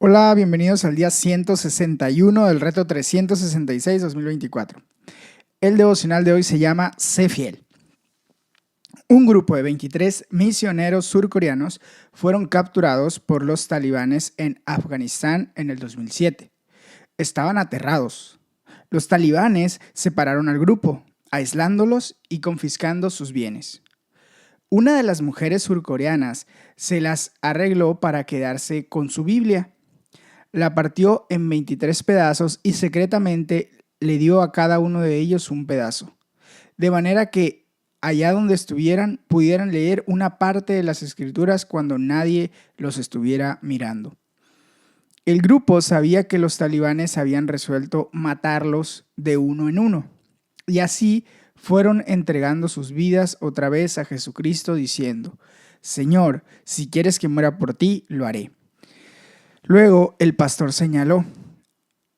Hola, bienvenidos al día 161 del reto 366-2024. El devocional de hoy se llama Sé fiel. Un grupo de 23 misioneros surcoreanos fueron capturados por los talibanes en Afganistán en el 2007. Estaban aterrados. Los talibanes separaron al grupo, aislándolos y confiscando sus bienes. Una de las mujeres surcoreanas se las arregló para quedarse con su Biblia. La partió en 23 pedazos y secretamente le dio a cada uno de ellos un pedazo, de manera que allá donde estuvieran pudieran leer una parte de las escrituras cuando nadie los estuviera mirando. El grupo sabía que los talibanes habían resuelto matarlos de uno en uno, y así fueron entregando sus vidas otra vez a Jesucristo diciendo: Señor, si quieres que muera por ti, lo haré. Luego el pastor señaló: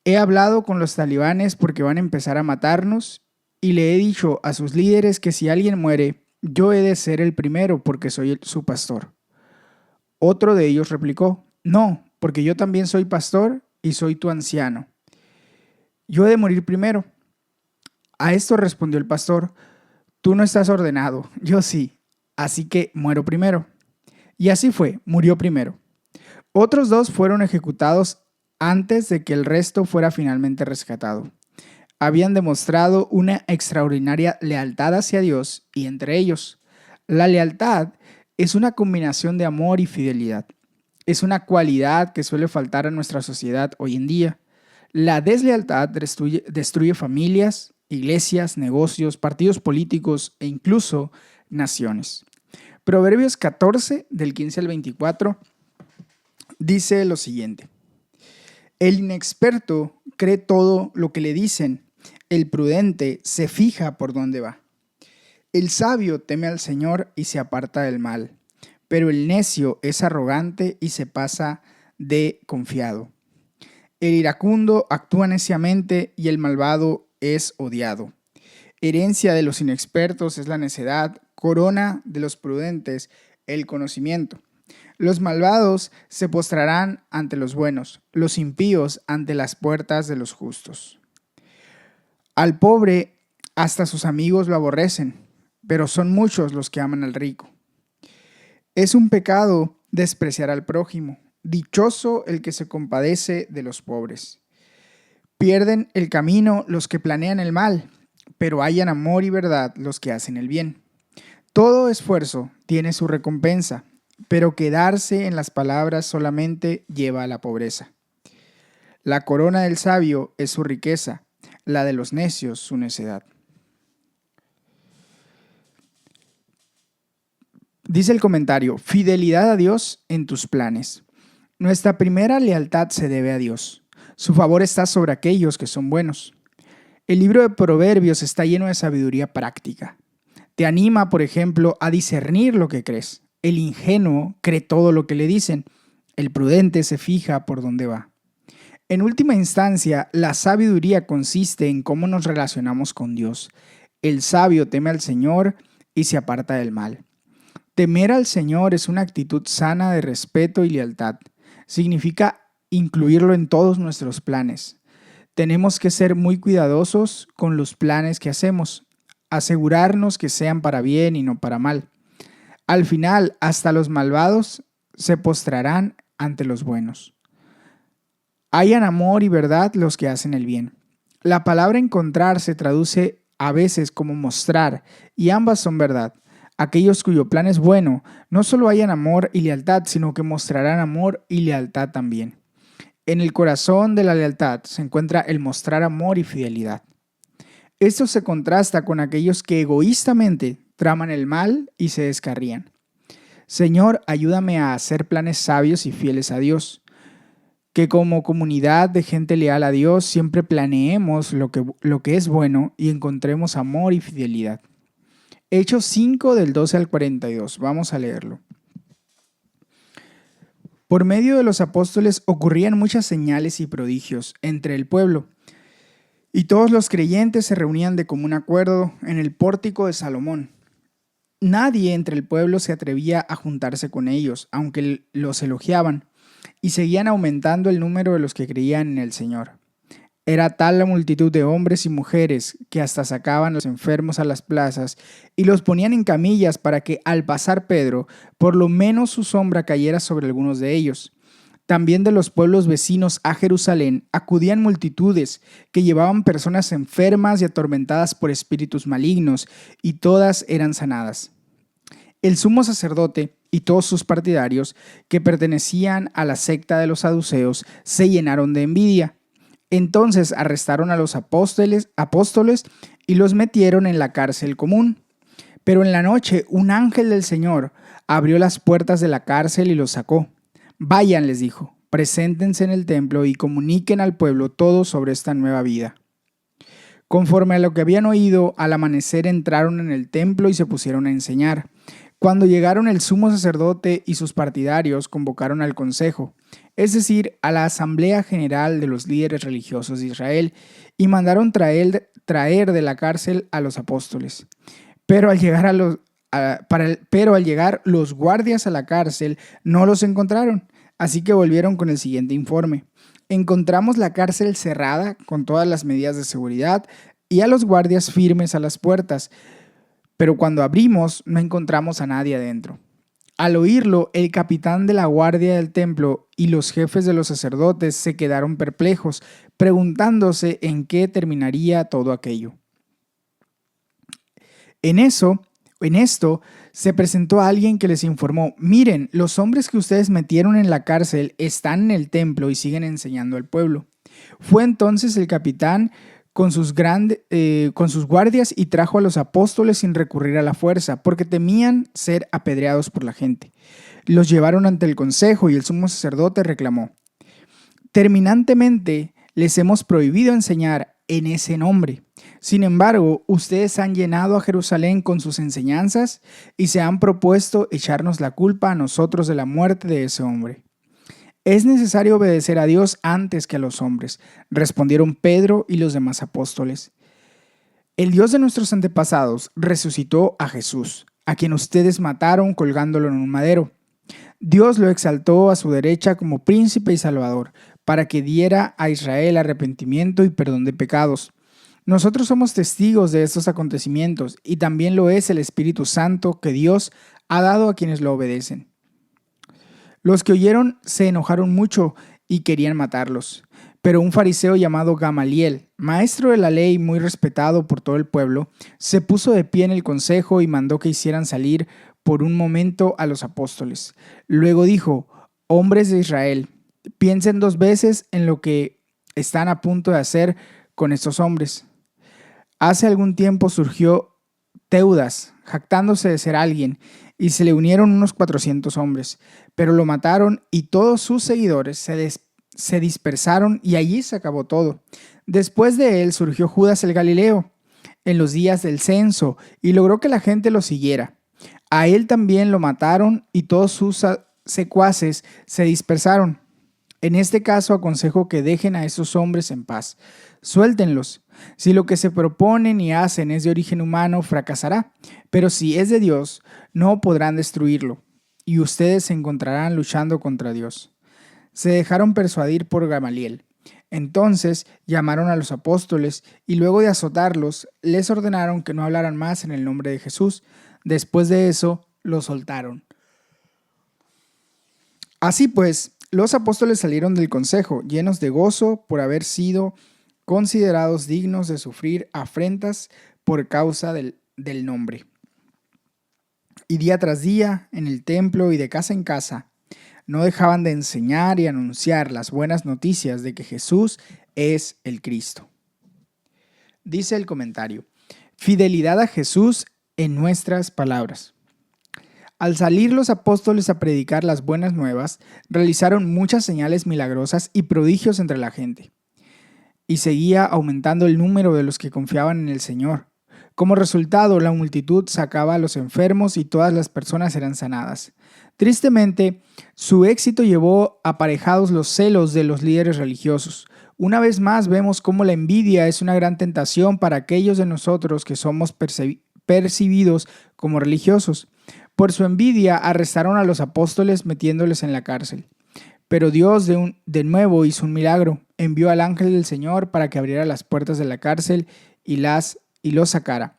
he hablado con los talibanes porque van a empezar a matarnos y le he dicho a sus líderes que si alguien muere, yo he de ser el primero porque soy su pastor. Otro de ellos replicó: no, porque yo también soy pastor y soy tu anciano. Yo he de morir primero. A esto respondió el pastor: tú no estás ordenado, yo sí, así que muero primero. Y así fue, murió primero. Otros dos fueron ejecutados antes de que el resto fuera finalmente rescatado. Habían demostrado una extraordinaria lealtad hacia Dios y entre ellos. La lealtad es una combinación de amor y fidelidad. Es una cualidad que suele faltar a nuestra sociedad hoy en día. La deslealtad destruye familias, iglesias, negocios, partidos políticos e incluso naciones. Proverbios 14, del 15 al 24, dice lo siguiente: el inexperto cree todo lo que le dicen, el prudente se fija por dónde va. El sabio teme al Señor y se aparta del mal, pero el necio es arrogante y se pasa de confiado. El iracundo actúa neciamente y el malvado es odiado. Herencia de los inexpertos es la necedad, corona de los prudentes el conocimiento. Los malvados se postrarán ante los buenos, los impíos ante las puertas de los justos. Al pobre hasta sus amigos lo aborrecen, pero son muchos los que aman al rico. Es un pecado despreciar al prójimo, dichoso el que se compadece de los pobres. Pierden el camino los que planean el mal, pero hallan amor y verdad los que hacen el bien. Todo esfuerzo tiene su recompensa, pero quedarse en las palabras solamente lleva a la pobreza. La corona del sabio es su riqueza, la de los necios su necedad. Dice el comentario: fidelidad a Dios en tus planes. Nuestra primera lealtad se debe a Dios. Su favor está sobre aquellos que son buenos. El libro de Proverbios está lleno de sabiduría práctica. Te anima, por ejemplo, a discernir lo que crees. El ingenuo cree todo lo que le dicen. El prudente se fija por dónde va. En última instancia, la sabiduría consiste en cómo nos relacionamos con Dios. El sabio teme al Señor y se aparta del mal. Temer al Señor es una actitud sana de respeto y lealtad. Significa incluirlo en todos nuestros planes. Tenemos que ser muy cuidadosos con los planes que hacemos, asegurarnos que sean para bien y no para mal. Al final, hasta los malvados se postrarán ante los buenos. Hayan amor y verdad los que hacen el bien. La palabra encontrar se traduce a veces como mostrar, y ambas son verdad. Aquellos cuyo plan es bueno, no solo hayan amor y lealtad, sino que mostrarán amor y lealtad también. En el corazón de la lealtad se encuentra el mostrar amor y fidelidad. Esto se contrasta con aquellos que egoístamente traman el mal y se descarrían. Señor, ayúdame a hacer planes sabios y fieles a Dios. Que como comunidad de gente leal a Dios siempre planeemos lo que es bueno y encontremos amor y fidelidad. Hechos 5 del 12 al 42. Vamos a leerlo. Por medio de los apóstoles ocurrían muchas señales y prodigios entre el pueblo, y todos los creyentes se reunían de común acuerdo en el pórtico de Salomón. Nadie entre el pueblo se atrevía a juntarse con ellos, aunque los elogiaban. y seguían aumentando el número de los que creían en el Señor. Era tal la multitud de hombres y mujeres que hasta sacaban a los enfermos a las plazas y los ponían en camillas para que, al pasar Pedro, por lo menos su sombra cayera sobre algunos de ellos. También de los pueblos vecinos a Jerusalén acudían multitudes que llevaban personas enfermas y atormentadas por espíritus malignos, y todas eran sanadas. El sumo sacerdote y todos sus partidarios, que pertenecían a la secta de los saduceos, se llenaron de envidia. Entonces arrestaron a los apóstoles y los metieron en la cárcel común. Pero en la noche un ángel del Señor abrió las puertas de la cárcel y los sacó. Vayan, les dijo, preséntense en el templo y comuniquen al pueblo todo sobre esta nueva vida. Conforme a lo que habían oído, al amanecer entraron en el templo y se pusieron a enseñar. Cuando llegaron, el sumo sacerdote y sus partidarios convocaron al consejo, es decir, a la asamblea general de los líderes religiosos de Israel, y mandaron traer de la cárcel a los apóstoles. Pero al llegar los guardias a la cárcel no los encontraron, así que volvieron con el siguiente informe. Encontramos la cárcel cerrada con todas las medidas de seguridad y a los guardias firmes a las puertas, pero cuando abrimos no encontramos a nadie adentro. Al oírlo, el capitán de la guardia del templo y los jefes de los sacerdotes se quedaron perplejos, preguntándose en qué terminaría todo aquello. En esto se presentó alguien que les informó: miren, los hombres que ustedes metieron en la cárcel están en el templo y siguen enseñando al pueblo. Fue entonces el capitán con sus guardias y trajo a los apóstoles sin recurrir a la fuerza, porque temían ser apedreados por la gente. Los llevaron ante el consejo y el sumo sacerdote reclamó: terminantemente les hemos prohibido enseñar en ese nombre. Sin embargo, ustedes han llenado a Jerusalén con sus enseñanzas y se han propuesto echarnos la culpa a nosotros de la muerte de ese hombre. Es necesario obedecer a Dios antes que a los hombres, respondieron Pedro y los demás apóstoles. El Dios de nuestros antepasados resucitó a Jesús, a quien ustedes mataron colgándolo en un madero. Dios lo exaltó a su derecha como príncipe y salvador, para que diera a Israel arrepentimiento y perdón de pecados. Nosotros somos testigos de estos acontecimientos, y también lo es el Espíritu Santo que Dios ha dado a quienes lo obedecen. Los que oyeron se enojaron mucho y querían matarlos. Pero un fariseo llamado Gamaliel, maestro de la ley muy respetado por todo el pueblo, se puso de pie en el consejo y mandó que hicieran salir por un momento a los apóstoles. Luego dijo: hombres de Israel, piensen 2 veces en lo que están a punto de hacer con estos hombres. Hace algún tiempo surgió Teudas, jactándose de ser alguien, y se le unieron unos 400 hombres, pero lo mataron y todos sus seguidores se dispersaron y allí se acabó todo. Después de él surgió Judas el Galileo en los días del censo y logró que la gente lo siguiera. A él también lo mataron y todos sus secuaces se dispersaron. En este caso aconsejo que dejen a esos hombres en paz. Suéltenlos. Si lo que se proponen y hacen es de origen humano, fracasará. Pero si es de Dios, no podrán destruirlo. Y ustedes se encontrarán luchando contra Dios. Se dejaron persuadir por Gamaliel. Entonces llamaron a los apóstoles y luego de azotarlos, les ordenaron que no hablaran más en el nombre de Jesús. Después de eso, los soltaron. Así pues, los apóstoles salieron del consejo llenos de gozo por haber sido considerados dignos de sufrir afrentas por causa del nombre. Y día tras día, en el templo y de casa en casa, no dejaban de enseñar y anunciar las buenas noticias de que Jesús es el Cristo. Dice el comentario: fidelidad a Jesús en nuestras palabras. Al salir los apóstoles a predicar las buenas nuevas, realizaron muchas señales milagrosas y prodigios entre la gente. Y seguía aumentando el número de los que confiaban en el Señor. Como resultado, la multitud sacaba a los enfermos y todas las personas eran sanadas. Tristemente, su éxito llevó aparejados los celos de los líderes religiosos. Una vez más vemos cómo la envidia es una gran tentación para aquellos de nosotros que somos percibidos como religiosos. Por su envidia arrestaron a los apóstoles metiéndoles en la cárcel. Pero Dios de nuevo hizo un milagro. Envió al ángel del Señor para que abriera las puertas de la cárcel y los sacara.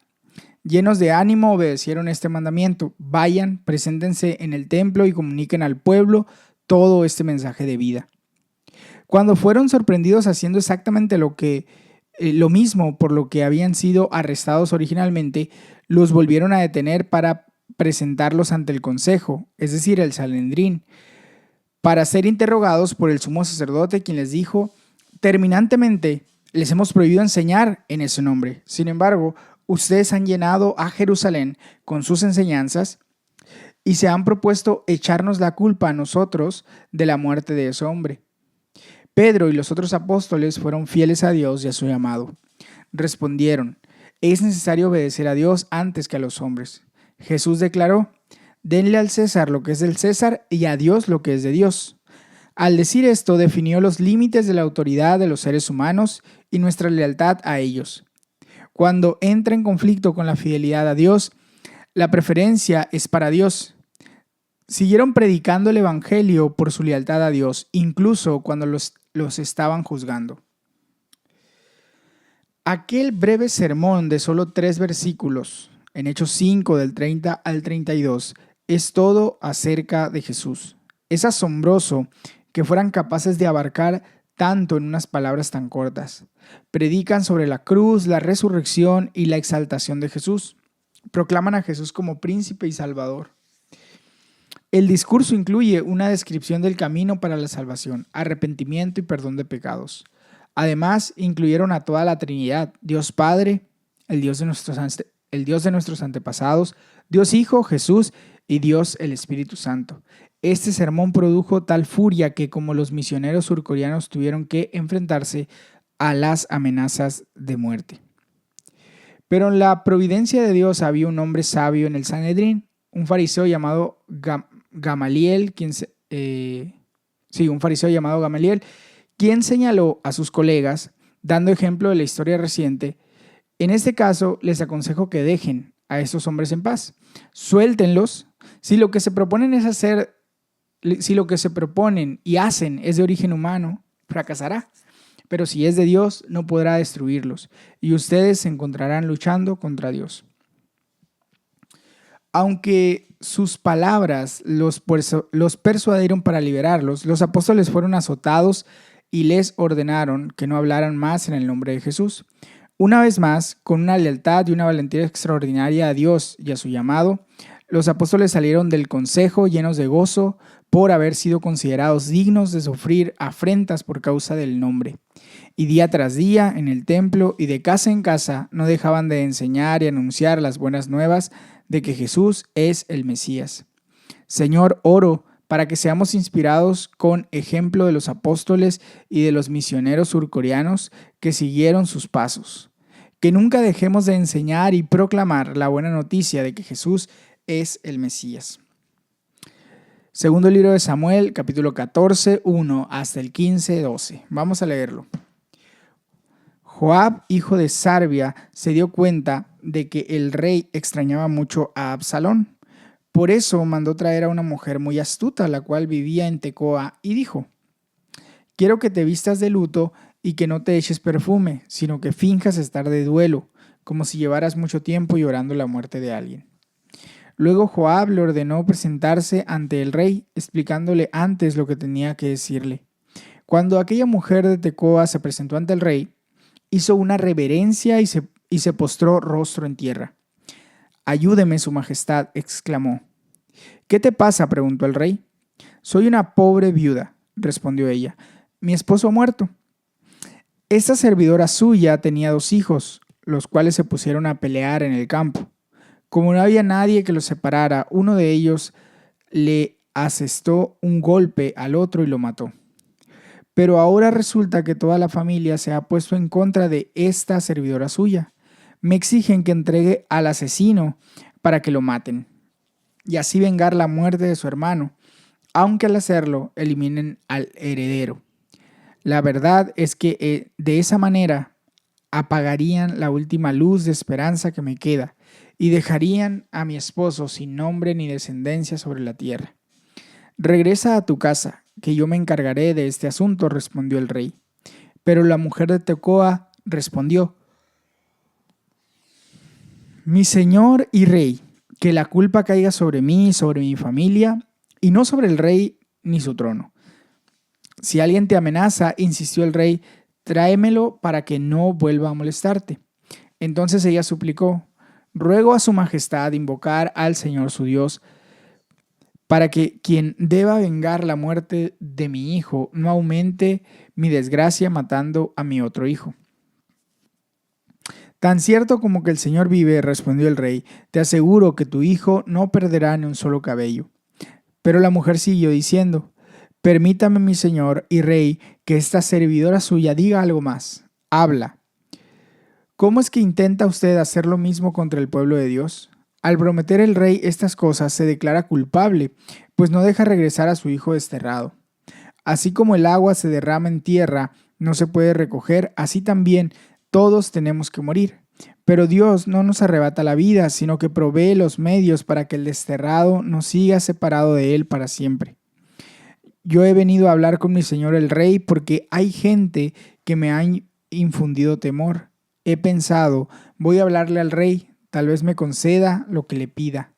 Llenos de ánimo, obedecieron este mandamiento. Vayan, preséntense en el templo y comuniquen al pueblo todo este mensaje de vida. Cuando fueron sorprendidos haciendo exactamente lo mismo por lo que habían sido arrestados originalmente, los volvieron a detener para presentarlos ante el consejo, es decir, el Sanedrín, para ser interrogados por el sumo sacerdote, quien les dijo: terminantemente, les hemos prohibido enseñar en ese nombre. Sin embargo, ustedes han llenado a Jerusalén con sus enseñanzas y se han propuesto echarnos la culpa a nosotros de la muerte de ese hombre. Pedro y los otros apóstoles fueron fieles a Dios y a su llamado. Respondieron: es necesario obedecer a Dios antes que a los hombres. Jesús declaró: denle al César lo que es del César y a Dios lo que es de Dios. Al decir esto, definió los límites de la autoridad de los seres humanos y nuestra lealtad a ellos. Cuando entra en conflicto con la fidelidad a Dios, la preferencia es para Dios. Siguieron predicando el evangelio por su lealtad a Dios, incluso cuando los estaban juzgando. Aquel breve sermón de solo 3 versículos, en Hechos 5 del 30 al 32, es todo acerca de Jesús. Es asombroso que fueran capaces de abarcar tanto en unas palabras tan cortas. Predican sobre la cruz, la resurrección y la exaltación de Jesús. Proclaman a Jesús como príncipe y salvador. El discurso incluye una descripción del camino para la salvación, arrepentimiento y perdón de pecados. Además, incluyeron a toda la Trinidad: Dios Padre, el Dios de nuestros antepasados, Dios Hijo, Jesús y Dios el Espíritu Santo. Este sermón produjo tal furia que, como los misioneros surcoreanos, tuvieron que enfrentarse a las amenazas de muerte. Pero en la providencia de Dios había un hombre sabio en el Sanedrín, un fariseo llamado Gamaliel, quien señaló a sus colegas, dando ejemplo de la historia reciente: en este caso, les aconsejo que dejen a estos hombres en paz. Suéltenlos. Si lo que se proponen y hacen es de origen humano, fracasará. Pero si es de Dios, no podrá destruirlos, y ustedes se encontrarán luchando contra Dios. Aunque sus palabras los persuadieron para liberarlos, los apóstoles fueron azotados y les ordenaron que no hablaran más en el nombre de Jesús. Una vez más, con una lealtad y una valentía extraordinaria a Dios y a su llamado, los apóstoles salieron del consejo llenos de gozo por haber sido considerados dignos de sufrir afrentas por causa del nombre. Y día tras día, en el templo y de casa en casa, no dejaban de enseñar y anunciar las buenas nuevas de que Jesús es el Mesías. Señor, oro para que seamos inspirados con ejemplo de los apóstoles y de los misioneros surcoreanos que siguieron sus pasos. Que nunca dejemos de enseñar y proclamar la buena noticia de que Jesús es el Mesías. Segundo libro de Samuel, capítulo 14, 1 hasta el 15, 12. Vamos a leerlo. Joab, hijo de Sarvia, se dio cuenta de que el rey extrañaba mucho a Absalón. Por eso mandó traer a una mujer muy astuta, la cual vivía en Tecoa, y dijo: quiero que te vistas de luto y que no te eches perfume, sino que finjas estar de duelo, como si llevaras mucho tiempo llorando la muerte de alguien. Luego Joab le ordenó presentarse ante el rey, explicándole antes lo que tenía que decirle. Cuando aquella mujer de Tecoa se presentó ante el rey, hizo una reverencia y se postró rostro en tierra. «Ayúdeme, su majestad», exclamó. «¿Qué te pasa?», preguntó el rey. «Soy una pobre viuda», respondió ella. «Mi esposo ha muerto». Esta servidora suya tenía 2 hijos, los cuales se pusieron a pelear en el campo. Como no había nadie que los separara, uno de ellos le asestó un golpe al otro y lo mató. Pero ahora resulta que toda la familia se ha puesto en contra de esta servidora suya. Me exigen que entregue al asesino para que lo maten, y así vengar la muerte de su hermano, aunque al hacerlo eliminen al heredero. La verdad es que de esa manera apagarían la última luz de esperanza que me queda y dejarían a mi esposo sin nombre ni descendencia sobre la tierra. Regresa a tu casa, que yo me encargaré de este asunto, respondió el rey. Pero la mujer de Tecoa respondió: mi señor y rey, que la culpa caiga sobre mí y sobre mi familia, y no sobre el rey ni su trono. Si alguien te amenaza, insistió el rey, tráemelo para que no vuelva a molestarte. Entonces ella suplicó: ruego a su majestad invocar al Señor su Dios, para que quien deba vengar la muerte de mi hijo no aumente mi desgracia matando a mi otro hijo. Tan cierto como que el Señor vive, respondió el rey, te aseguro que tu hijo no perderá ni un solo cabello. Pero la mujer siguió diciendo: permítame, mi señor y rey, que esta servidora suya diga algo más. Habla. ¿Cómo es que intenta usted hacer lo mismo contra el pueblo de Dios? Al prometer el rey estas cosas se declara culpable, pues no deja regresar a su hijo desterrado. Así como el agua se derrama en tierra, no se puede recoger, así también todos tenemos que morir. Pero Dios no nos arrebata la vida, sino que provee los medios para que el desterrado no siga separado de él para siempre. Yo he venido a hablar con mi señor el rey porque hay gente que me ha infundido temor. He pensado, voy a hablarle al rey, tal vez me conceda lo que le pida,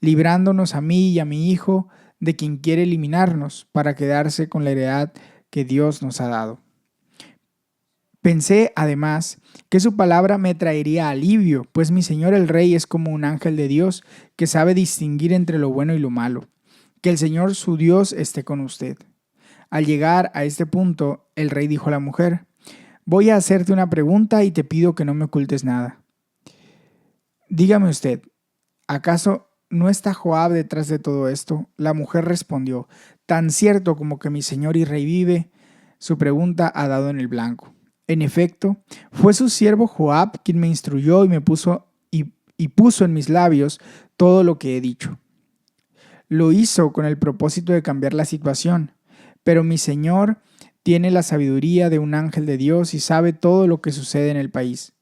librándonos a mí y a mi hijo de quien quiere eliminarnos para quedarse con la heredad que Dios nos ha dado. Pensé, además, que su palabra me traería alivio, pues mi señor el rey es como un ángel de Dios que sabe distinguir entre lo bueno y lo malo. Que el Señor su Dios esté con usted. Al llegar a este punto, el rey dijo a la mujer: voy a hacerte una pregunta y te pido que no me ocultes nada. Dígame usted, ¿acaso no está Joab detrás de todo esto? La mujer respondió: tan cierto como que mi señor y rey vive, su pregunta ha dado en el blanco. En efecto, fue su siervo Joab quien me instruyó y me puso en mis labios todo lo que he dicho. Lo hizo con el propósito de cambiar la situación, pero mi señor tiene la sabiduría de un ángel de Dios y sabe todo lo que sucede en el país.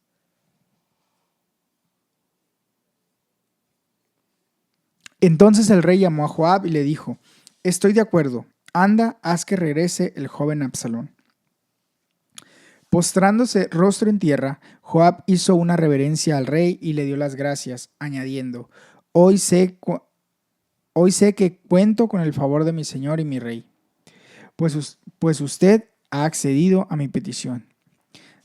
Entonces el rey llamó a Joab y le dijo: estoy de acuerdo, anda, haz que regrese el joven Absalón. Postrándose rostro en tierra, Joab hizo una reverencia al rey y le dio las gracias, añadiendo: hoy sé que cuento con el favor de mi señor y mi rey, pues usted ha accedido a mi petición.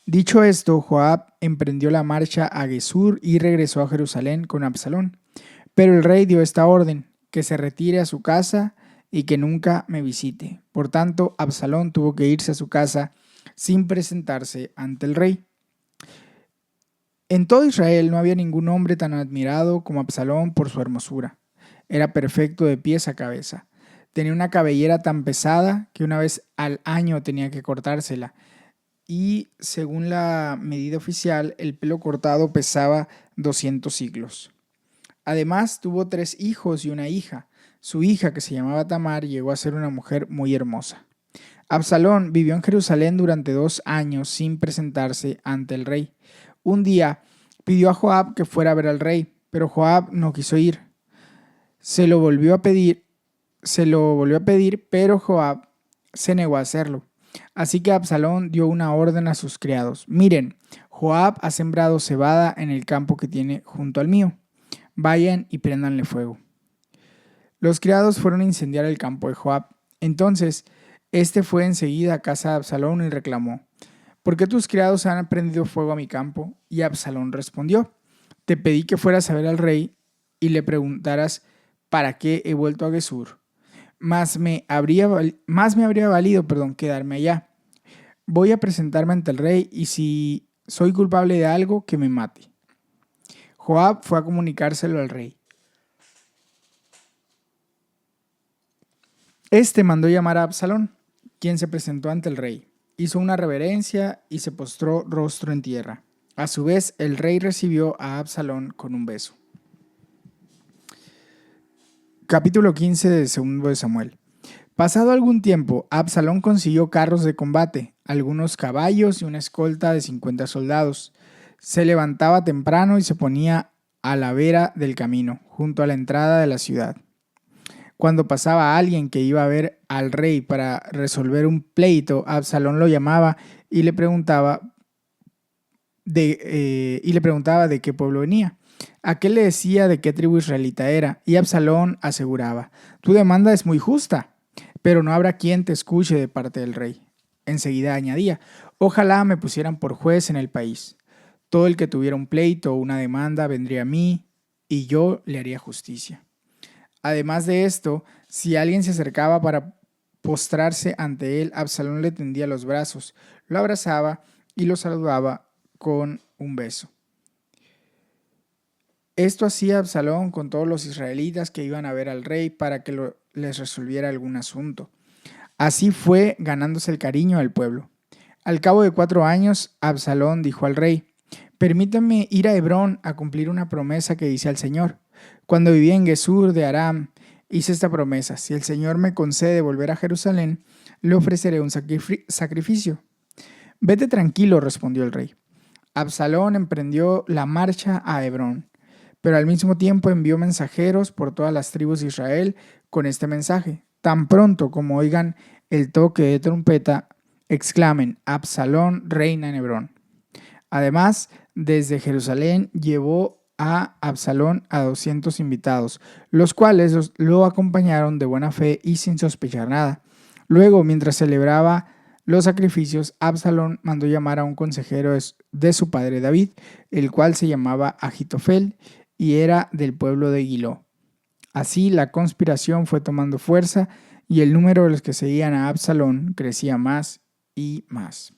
Dicho esto, Joab emprendió la marcha a Gesur y regresó a Jerusalén con Absalón. Pero el rey dio esta orden: que se retire a su casa y que nunca me visite. Por tanto, Absalón tuvo que irse a su casa sin presentarse ante el rey. En todo Israel no había ningún hombre tan admirado como Absalón por su hermosura. Era perfecto de pies a cabeza. Tenía una cabellera tan pesada que una vez al año tenía que cortársela. Y según la medida oficial, el pelo cortado pesaba 200 siclos. Además, tuvo 3 hijos y una hija. Su hija, que se llamaba Tamar, llegó a ser una mujer muy hermosa. Absalón vivió en Jerusalén durante 2 años sin presentarse ante el rey. Un día pidió a Joab que fuera a ver al rey, pero Joab no quiso ir. Se lo volvió a pedir, pero Joab se negó a hacerlo. Así que Absalón dio una orden a sus criados: miren, Joab ha sembrado cebada en el campo que tiene junto al mío. Vayan y préndanle fuego. Los criados fueron a incendiar el campo de Joab. Entonces, este fue enseguida a casa de Absalón y reclamó: ¿por qué tus criados han prendido fuego a mi campo? Y Absalón respondió: te pedí que fueras a ver al rey y le preguntaras para qué he vuelto a Gesur. Más me habría valido quedarme allá. Voy a presentarme ante el rey y si soy culpable de algo, que me mate. Joab fue a comunicárselo al rey. Este mandó llamar a Absalón, quien se presentó ante el rey. Hizo una reverencia y se postró rostro en tierra. A su vez, el rey recibió a Absalón con un beso. Capítulo 15 de 2 de Samuel. Pasado algún tiempo, Absalón consiguió carros de combate, algunos caballos y una escolta de 50 soldados. Se levantaba temprano y se ponía a la vera del camino, junto a la entrada de la ciudad. Cuando pasaba alguien que iba a ver al rey para resolver un pleito, Absalón lo llamaba y le preguntaba de qué pueblo venía. Aquél le decía de qué tribu israelita era, y Absalón aseguraba: tu demanda es muy justa, pero no habrá quien te escuche de parte del rey. Enseguida añadía: ojalá me pusieran por juez en el país. Todo el que tuviera un pleito o una demanda vendría a mí, y yo le haría justicia. Además de esto, si alguien se acercaba para postrarse ante él, Absalón le tendía los brazos, lo abrazaba y lo saludaba con un beso. Esto hacía Absalón con todos los israelitas que iban a ver al rey para que les resolviera algún asunto. Así fue ganándose el cariño del pueblo. Al cabo de 4 años, Absalón dijo al rey: permítame ir a Hebrón a cumplir una promesa que hice al Señor. Cuando vivía en Gesur de Aram, hice esta promesa: si el Señor me concede volver a Jerusalén, le ofreceré un sacrificio. Vete tranquilo, respondió el rey. Absalón emprendió la marcha a Hebrón, pero al mismo tiempo envió mensajeros por todas las tribus de Israel con este mensaje: tan pronto como oigan el toque de trompeta, exclamen: Absalón reina en Hebrón. Además, desde Jerusalén llevó a Absalón a 200 invitados, los cuales lo acompañaron de buena fe y sin sospechar nada. Luego, mientras celebraba los sacrificios, Absalón mandó llamar a un consejero de su padre David, el cual se llamaba Ahitofel y era del pueblo de Gilo. Así la conspiración fue tomando fuerza y el número de los que seguían a Absalón crecía más y más.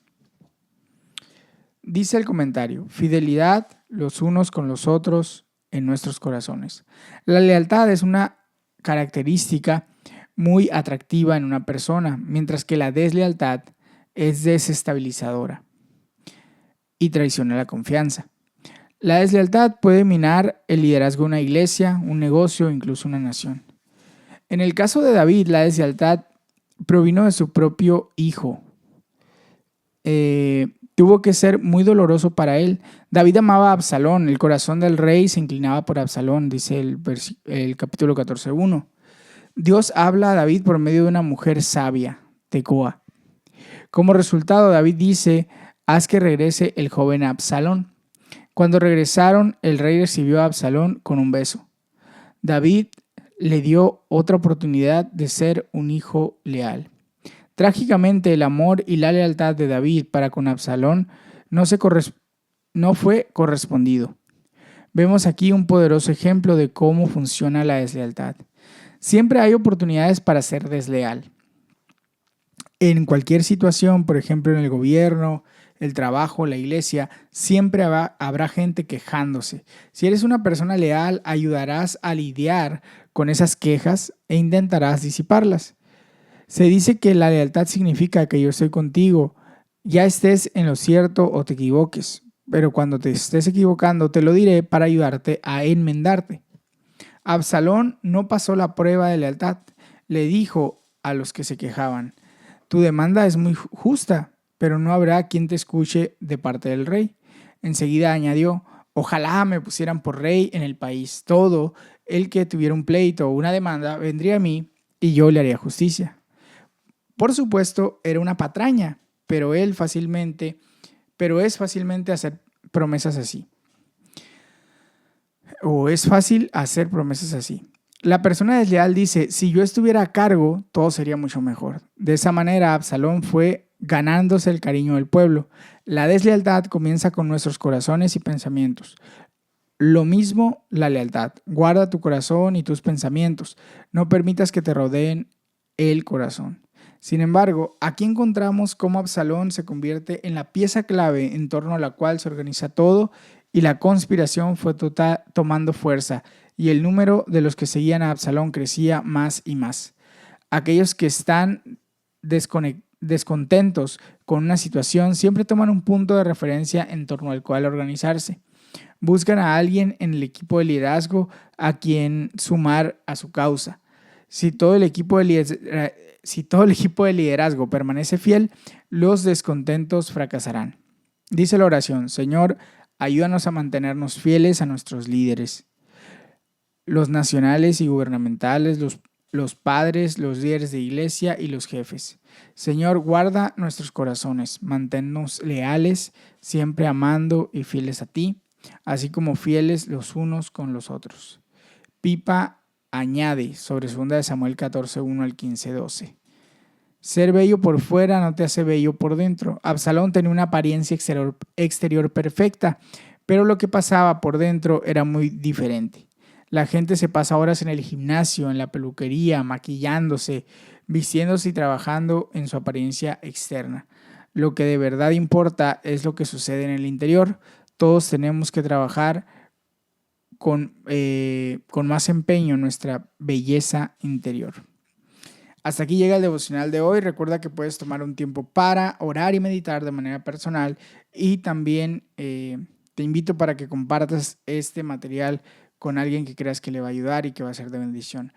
Dice el comentario: fidelidad los unos con los otros en nuestros corazones. La lealtad es una característica muy atractiva en una persona, mientras que la deslealtad es desestabilizadora y traiciona la confianza. La deslealtad puede minar el liderazgo de una iglesia, un negocio o incluso una nación. En el caso de David, la deslealtad provino de su propio hijo. Tuvo que ser muy doloroso para él. David amaba a Absalón, el corazón del rey se inclinaba por Absalón, dice el capítulo 14:1. Dios habla a David por medio de una mujer sabia, Tecoa. Como resultado, David dice: haz que regrese el joven Absalón. Cuando regresaron, el rey recibió a Absalón con un beso. David le dio otra oportunidad de ser un hijo leal. Trágicamente, el amor y la lealtad de David para con Absalón no fue correspondido. Vemos aquí un poderoso ejemplo de cómo funciona la deslealtad. Siempre hay oportunidades para ser desleal. En cualquier situación, por ejemplo en el gobierno, el trabajo, la iglesia, siempre habrá gente quejándose. Si eres una persona leal, ayudarás a lidiar con esas quejas e intentarás disiparlas. Se dice que la lealtad significa que yo estoy contigo, ya estés en lo cierto o te equivoques, pero cuando te estés equivocando te lo diré para ayudarte a enmendarte. Absalón no pasó la prueba de lealtad. Le dijo a los que se quejaban: tu demanda es muy justa, pero no habrá quien te escuche de parte del rey. Enseguida añadió: ojalá me pusieran por rey en el país. Todo el que tuviera un pleito o una demanda vendría a mí y yo le haría justicia. Por supuesto, era una patraña, pero es fácilmente hacer promesas así. O es fácil hacer promesas así. La persona desleal dice: si yo estuviera a cargo, todo sería mucho mejor. De esa manera, Absalón fue ganándose el cariño del pueblo. La deslealtad comienza con nuestros corazones y pensamientos. Lo mismo la lealtad. Guarda tu corazón y tus pensamientos. No permitas que te rodeen el corazón. Sin embargo, aquí encontramos cómo Absalón se convierte en la pieza clave en torno a la cual se organiza todo, y la conspiración fue tomando fuerza, y el número de los que seguían a Absalón crecía más y más. Aquellos que están descontentos con una situación siempre toman un punto de referencia en torno al cual organizarse. Buscan a alguien en el equipo de liderazgo a quien sumar a su causa. Si todo el equipo de liderazgo permanece fiel, los descontentos fracasarán. Dice la oración: Señor, ayúdanos a mantenernos fieles a nuestros líderes, los nacionales y gubernamentales, los los padres, los líderes de iglesia y los jefes. Señor, guarda nuestros corazones, manténnos leales, siempre amando y fieles a ti, así como fieles los unos con los otros. Pipa añade sobre 2 Samuel 14:1 al 15:12. Ser bello por fuera no te hace bello por dentro. Absalón tenía una apariencia exterior perfecta, pero lo que pasaba por dentro era muy diferente. La gente se pasa horas en el gimnasio, en la peluquería, maquillándose, vistiéndose y trabajando en su apariencia externa. Lo que de verdad importa es lo que sucede en el interior. Todos tenemos que trabajar con más empeño en nuestra belleza interior. Hasta aquí llega el devocional de hoy. Recuerda que puedes tomar un tiempo para orar y meditar de manera personal y también te invito para que compartas este material con alguien que creas que le va a ayudar y que va a ser de bendición.